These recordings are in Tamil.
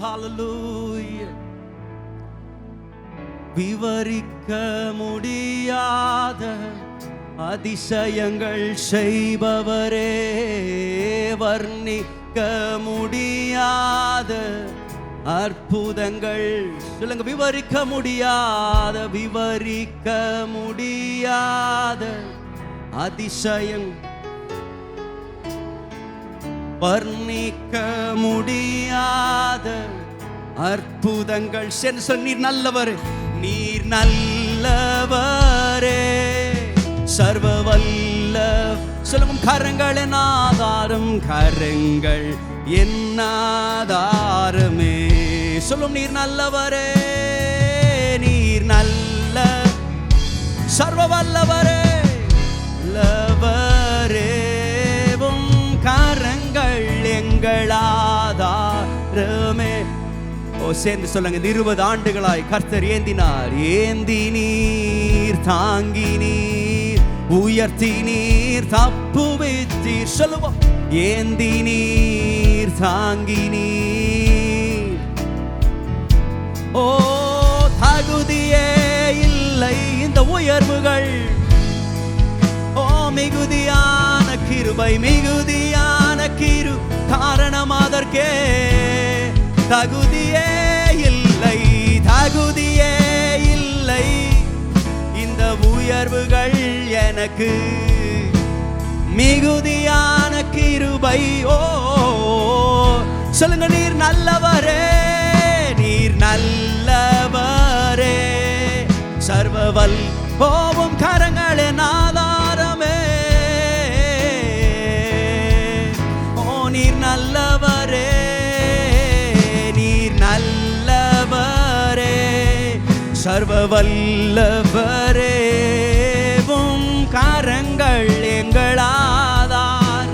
ஹalleluya. விவரிக்க முடியாத அதிசயங்கள் செய்பவரே, வர்ணிக்க முடியாத அற்புதங்கள் சொல்லுங்க. விவரிக்க முடியாத அதிசயம், வர்ணிக்க முடியாத அற்புதங்கள். நீர் நல்லவர், நீர் நல்லவரே, சர்வ வல்ல சொல்லும். கரங்கள் என் ஆதாரம், கரங்கள் என் ஆதாரமே சொல்லும். நீர் நல்லவரே, நீர் நல்ல சர்வ வல்லவரே, லவரேவும் கரங்கள் எங்கள் ஆதாரமே. சேர்ந்து சொல்லுங்க. 20 ஆண்டுகளாய் கர்த்தர் ஏந்தினார். ஏந்தி நீர், தாங்கி நீர், உயர்த்தி நீர், தப்புவித்தீர் சொல்லுவோம். ஏந்தி நீர், தாங்கி நீர். ஓ தகுதியே இல்லை இந்த உயர்வுகள். ஓ மிகுதியான கிருபை, மிகுதியான கிரு காரணம் அதற்கே. தகுதியே இல்லை, தகுதியே இல்லை இந்த உயர்வுகள் எனக்கு. மிகுதியான கிருபை. ஓ சொல்லுங்க. நீர் நல்லவரே, நீர் நல்லவரே, சர்வவல் போவும் கரங்களே ஆதாரமே. ஓ நீர் நல்லவரே, சர்வ வல்லவரே, கரங்கள் எங்கள் ஆதார்.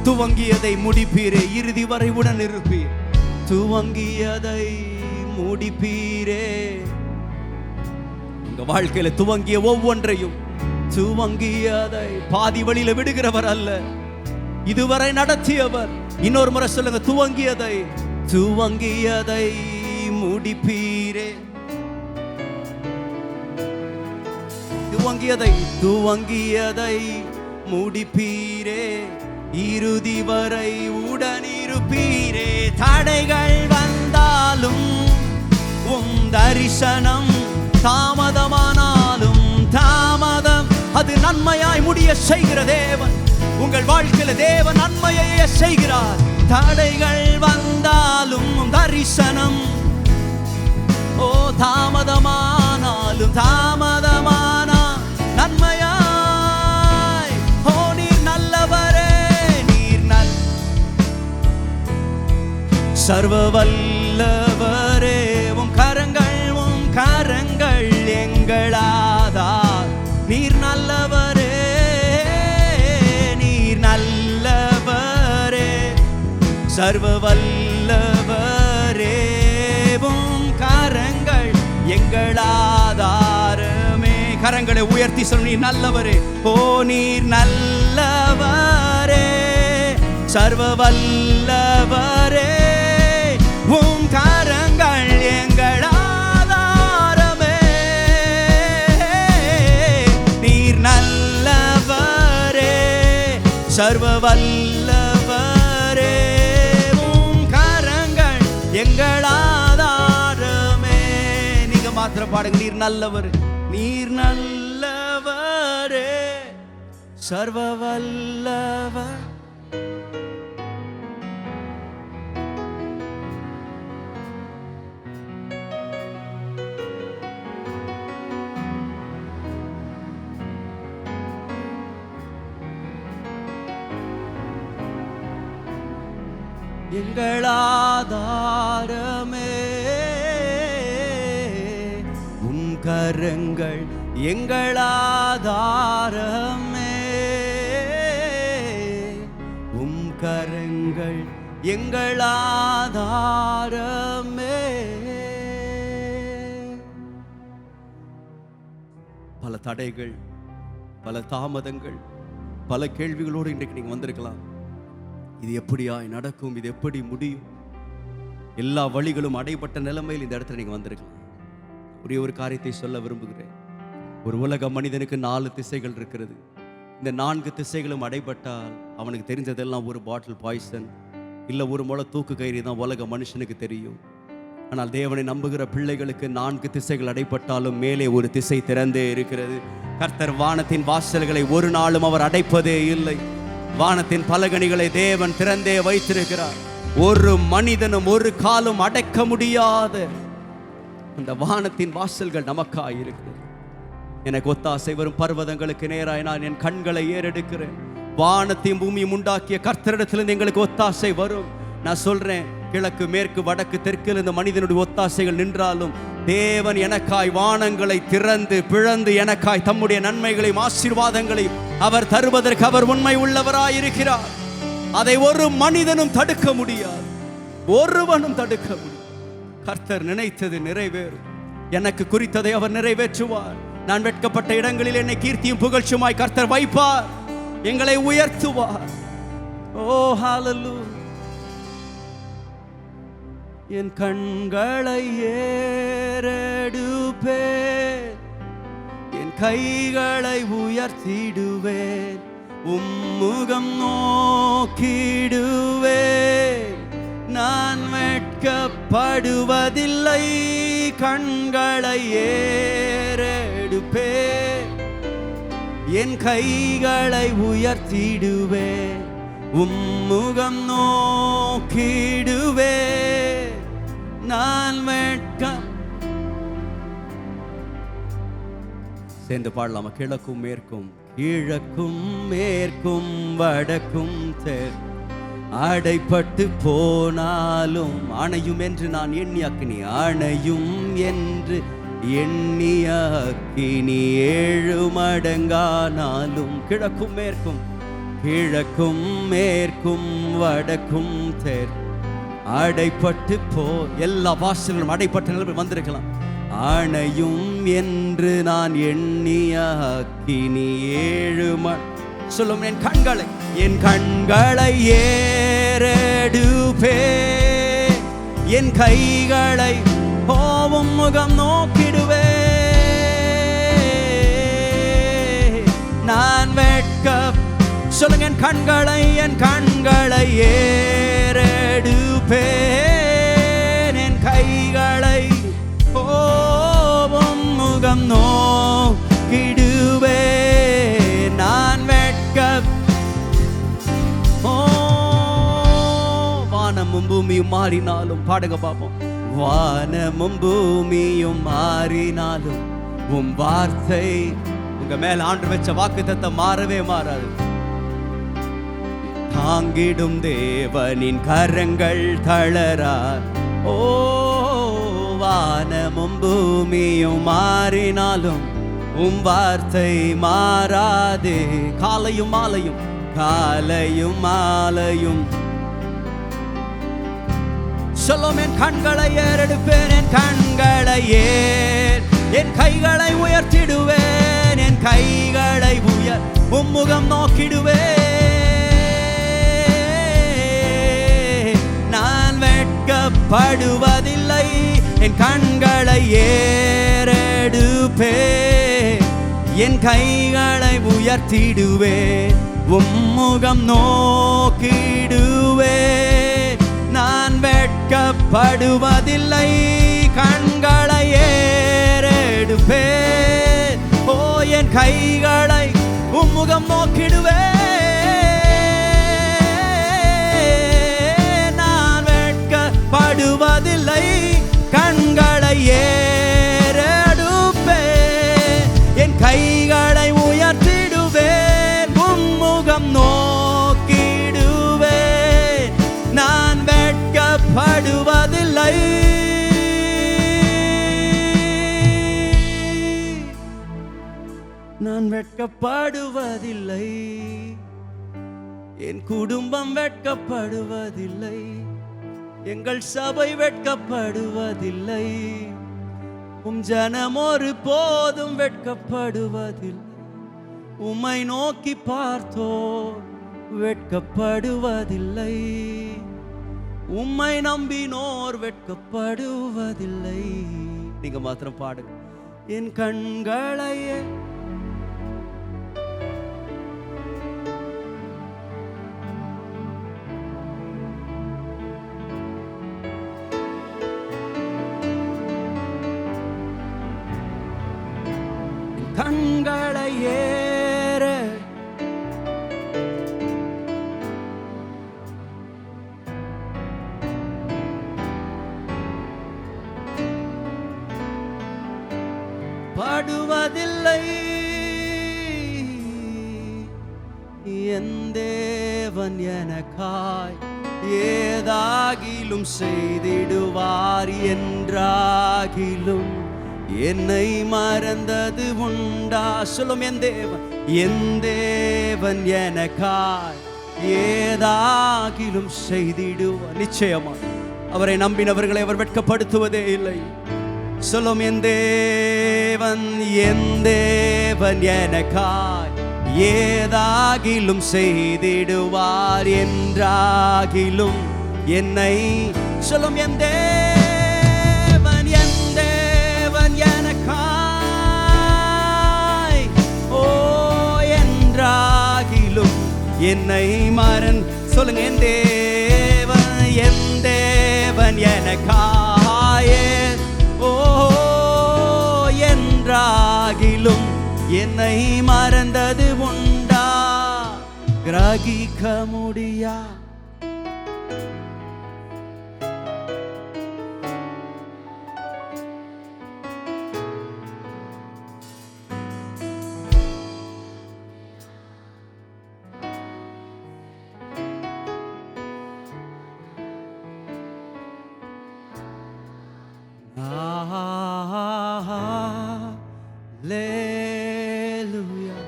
துவங்கியதை முடிப்பீரே, இறுதி வரை உடன் இருப்பீர். துவங்கியதை முடிப்பீரே. உங்க வாழ்க்கையில துவங்கிய ஒவ்வொன்றையும், துவங்கியதை பாதி வழியில விடுகிறவர் அல்ல, இதுவரை நடத்தியவர். இன்னொரு முறை சொல்லுங்க. துவங்கியதை, துவங்கியதை முடிப்பீரே. துவங்கியதை முடிப்பீரே, இறுதி வரை உடனிருப்பீரே. தடைகள் வந்தாலும் உம் தரிசனம், தாமதமானாலும் தாமதம் அது நன்மையாய் முடிய செய்கிற தேவன். உங்கள் வாழ்க்கையில தேவன் நன்மையை செய்கிறார். தடைகள் வந்தாலும் தரிசனம், ஓ தாமதமானாலும் தாமதமான நன்மையாய். ஓ நீர் நல்லவரே, நீர் சர்வ வல்லவரே, உம் கரங்கள் எங்கள் ஆதார். நீர் நல்லவரே, நீர் நல்லவரே, சர்வ வல்லவரே, உம் கரங்கள் எங்கள் ஆதாரமே. கரங்களை உயர்த்தி சொல்லி. நீர் நல்லவரே, ஓ நீர் நல்லவரே, சர்வ வல்லவரே, உம் கரங்கள் எங்கள் ஆதாரமே. நீர் நல்லவரே, சர்வ வல்லவரே, உம் கரங்கள் எங்கள் ஆதாரமே. நீங்க மாத்திரம் பாடுங்க. நீர் நல்லவர், நீர் நல்லவரே, சர்வ வல்லவர். எங்கள் ஆதாரமே, உம் கரங்கள் எங்கள் ஆதாரமே, உம் கரங்கள் எங்கள் ஆதாரமே. பல தடைகள், பல தாமதங்கள், பல கேள்விகளோடு இன்றைக்கு நீங்க வந்திருக்கலாம். இது எப்படியாய் நடக்கும், இது எப்படி முடியும்? எல்லா வழிகளும் அடைபட்ட நிலைமையில் இந்த இடத்துல நீங்க வந்திருக்கலாம். ஒரே ஒரு காரியத்தை சொல்ல விரும்புகிறேன். ஒரு உலக மனிதனுக்கு 4 திசைகள் இருக்கிறது. இந்த 4 திசைகளும் அடைபட்டால் அவனுக்கு தெரிஞ்சதெல்லாம் ஒரு பாட்டில் பாய்சன், இல்லை ஒரு முளை தூக்கு கயிறு தான் உலக மனுஷனுக்கு தெரியும். ஆனால் தேவனை நம்புகிற பிள்ளைகளுக்கு 4 திசைகள் அடைப்பட்டாலும் மேலே ஒரு திசை திறந்தே இருக்கிறது. கர்த்தர் வானத்தின் வாசல்களை ஒரு நாளும் அவர் அடைப்பதே இல்லை. வானத்தின் பலகணிகளை தேவன் திறந்தே வைத்திருக்கிறார். ஒரு மனிதனும் ஒரு காலும் அடைக்க முடியாத அந்த வானத்தின் வாசல்கள் நமக்காய் இருக்கிறது. எனக்கு ஒத்தாசை வரும் பர்வதங்களுக்கு நேராய் நான் என் கண்களை ஏறெடுக்கிறேன். வானத்தையும் பூமியும் உண்டாக்கிய கர்த்தரிடத்திலிருந்து எங்களுக்கு ஒத்தாசை வரும். நான் சொல்றேன், கிழக்கு மேற்கு வடக்கு தெற்கில் இந்த மனிதனுடைய ஒத்தாசைகள் நின்றாலும் தேவன் எனக்காய் வானங்களை திறந்து பிளந்து எனக்காய் தம்முடைய நன்மைகளையும் ஆசீர்வாதங்களையும் அவர் தருவதற்கு அவர் உண்மை உள்ளவராயிருக்கிறார். அதை ஒரு மனிதனும் தடுக்க முடியாது, ஒருவனும் தடுக்க முடியாது. கர்த்தர் நினைத்தது நிறைவேறும். எனக்கு குறித்ததை அவர் நிறைவேற்றுவார். நான் வெட்கப்பட்ட இடங்களில் என்னை கீர்த்தியும் புகழ்ச்சியுமாய் கர்த்தர் வைப்பார், எங்களை உயர்த்துவார். ஓ ஹalleluya. என் கண்களை ஏறெடுப்பேன், என் கைகளை உயர்த்திடுவேன், உம்முகம் நோக்கிடுவேன். நான் வெட்கப்படுவதில்லை, கண்களை ஏறெடுப்பேன், என் கைகளை உயர்த்திடுவேன், உம்முகம் நோக்கிடுவேன். நான் சேர்ந்து பாடலாமா? கிழக்கும் மேற்கும், கிழக்கும் மேற்கும் வடக்கும் அடைப்பட்டு போனாலும் அணையும் என்று நான் எண்ணி அக்கினி, அணையும் என்று எண்ணி அக்கினி 7 மடங்கானாலும் கிழக்கும் மேற்கும், கிழக்கும் மேற்கும் வடக்கும் அடைப்பட்டு எல்லா வாசல்களும் அடைப்பட்ட நிலைமை வந்திருக்கலாம். அணையும் என்று நான் எண்ணிய அக்கினி 7 சொல்லும். என் கண்களை ஏறெடுப்பே, என் கைகளை போவும் முகம் நோக்கிடுவே. நான் சொல்லுங்க, என் கண்களை ஏறெடுப்பேன், என் கைகளை போவும் முகம் நோக்கிடுவே. நான் வானமும் பூமியும் மாறினாலும், பாடுங்க பாப்போம். வானமும் பூமியும் மாறினாலும் உம் வார்த்தை, உங்க மேல ஆண்டு வச்ச வாக்குத்தத்தம் மாறவே மாறாது. தாங்கிடும் தேவனின் கரங்கள் தளரார். ஓ வானமும் பூமியும் மாறினாலும் உம் வார்த்தை மாறாதே. காலையும் மாலையும், காலையும் மாலையும் சொல்லும். என் கண்களை ஏறெடுப்பேன், என் கண்களை என் கைகளை உயர்த்திடுவேன், என் கைகளை உம்முகம் நோக்கிடுவேன். நான் வெட்கப்படுவதில்லை, என் கண்களை ஏறெடுப்பேன், என் கைகளை உயர்த்திடுவேன், உம்முகம் நோக்கிடுவேன். நான் வெட்கப்படுவதில்லை, கண்களை ஏறெடுப்பேன், ஓ என் கைகளை உம்முகம் நோக்கிடுவேன். நான் வெட்கப்படுவதில்லை, கண்களை ஏறெடுப்பேன், என் கைகளை உயர்த்திடுவேன், உம்முகம் நோக்கிடுவேன். நான் வெட்கப்படுவதில்லை, நான் வெட்கப்படுவதில்லை, என் குடும்பம் வெட்கப்படுவதில்லை, எங்கள் சபை வெட்கப்படுவதில்லை, உம் ஜனம் ஒரு போதும் வெட்கப்படுவதில்லை. உம்மை நோக்கி பார்த்தோர் வெட்கப்படுவதில்லை. உம்மை நம்பினோர் வெட்கப்படுவதில்லை. நீங்க மாத்திரம் பாடுங்க. என் கண்களையே கண்களை ஏற படுவதில்லை. என் தேவன் எனக்காய் ஏதாகிலும் செய்திடுவார். என்றாகிலும் என்னை மறந்தது உண்டா? சொல்லும். என் தேவன் எனக்காய் ஏதாகிலும் செய்திடுவார். நிச்சயமா அவரை நம்பினவர்களை அவர் வெட்கப்படுத்துவதே இல்லை. சொல்லும். என் தேவன் எனக்காய் ஏதாகிலும் செய்திடுவார். என்றாகிலும் என்னை சொல்லும். என் தேவன் எனக்காய் ஓ என்றாகிலும் என்னை மறன் சொல்லுங்க. என் தேவன் எனக்காயே ஓ என்றாகிலும் என்னை மறந்தது உண்டா? கிரகிக்க முடியா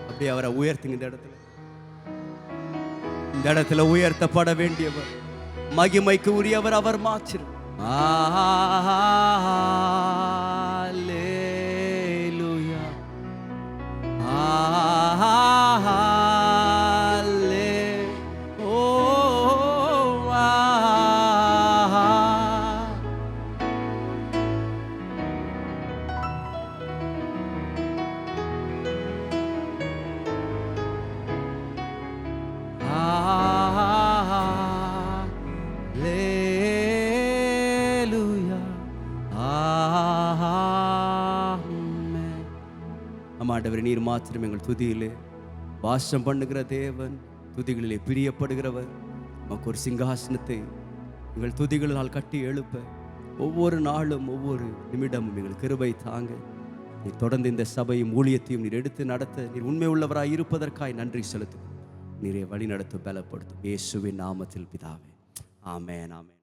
அப்படி அவரை உயர்த்துங்க. இந்த இடத்துல உயர்த்தப்பட வேண்டியவர், மகிமைக்கு உரியவர் அவர் மாத்திரம். அல்லேலூயா ஆண்டவரே, நீர் மாத்திரம் எங்கள் துதியிலே வாசம் பண்ணுகிற தேவன், துதிகளிலே பிரியப்படுகிறவர். நமக்கு ஒரு சிங்காசனத்தை எங்கள் துதிகளால் கட்டி எழுப்ப ஒவ்வொரு நாளும் ஒவ்வொரு நிமிடமும் எங்கள் கிருபை தாங்க. நீர் தொடர்ந்து இந்த சபையும் ஊழியத்தையும் நீர் எடுத்து நடத்த நீர் உண்மை உள்ளவராய் இருப்பதற்காய் நன்றி செலுத்தும். நீரை வழி நடத்த பலப்படுத்தும். இயேசுவின் நாமத்தில் பிதாவே, ஆமென், ஆமென்.